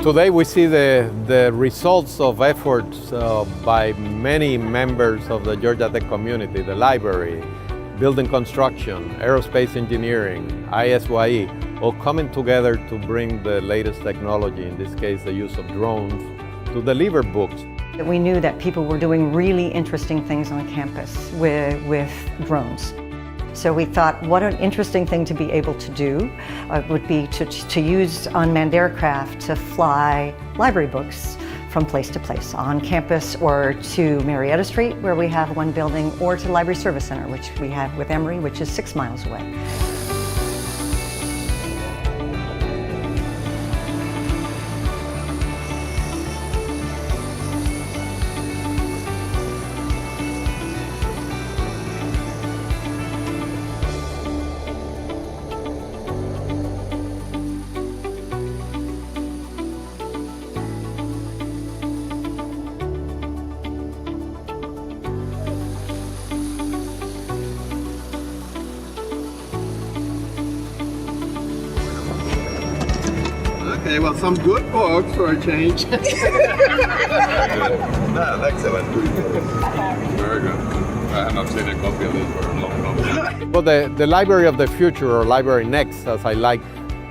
Today we see the results of efforts by many members of the Georgia Tech community, the library, building construction, aerospace engineering, ISYE, all coming together to bring the latest technology, in this case the use of drones, to deliver books. We knew that people were doing really interesting things on campus with drones. So we thought what an interesting thing to be able to do would be to use unmanned aircraft to fly library books from place to place, on campus or to Marietta Street, where we have one building, or to Library Service Center, which we have with Emory, which is 6 miles away. Okay, well, some good books for a change. Very good. No, excellent. Very good. I have not seen a copy of this for a long time. Well, the Library of the Future, or Library Next, as I like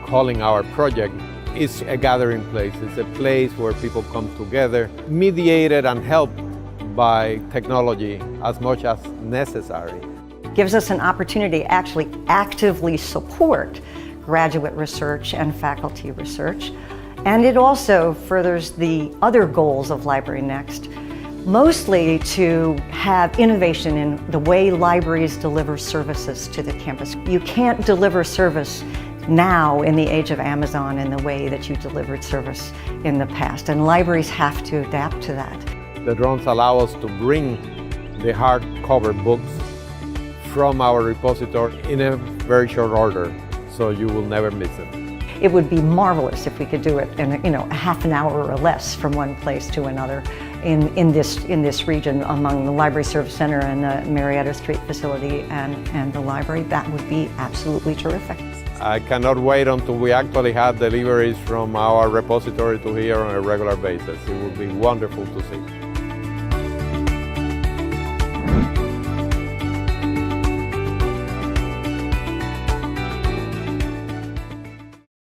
calling our project, is a gathering place. It's a place where people come together, mediated and helped by technology as much as necessary. Gives us an opportunity to actually actively support graduate research and faculty research. And it also furthers the other goals of Library Next, mostly to have innovation in the way libraries deliver services to the campus. You can't deliver service now in the age of Amazon in the way that you delivered service in the past, and libraries have to adapt to that. The drones allow us to bring the hardcover books from our repository in a very short order, so you will never miss them. It would be marvelous if we could do it in a half an hour or less from one place to another in this region among the Library Service Center and the Marietta Street facility and the library. That would be absolutely terrific. I cannot wait until we actually have deliveries from our repository to here on a regular basis. It would be wonderful to see.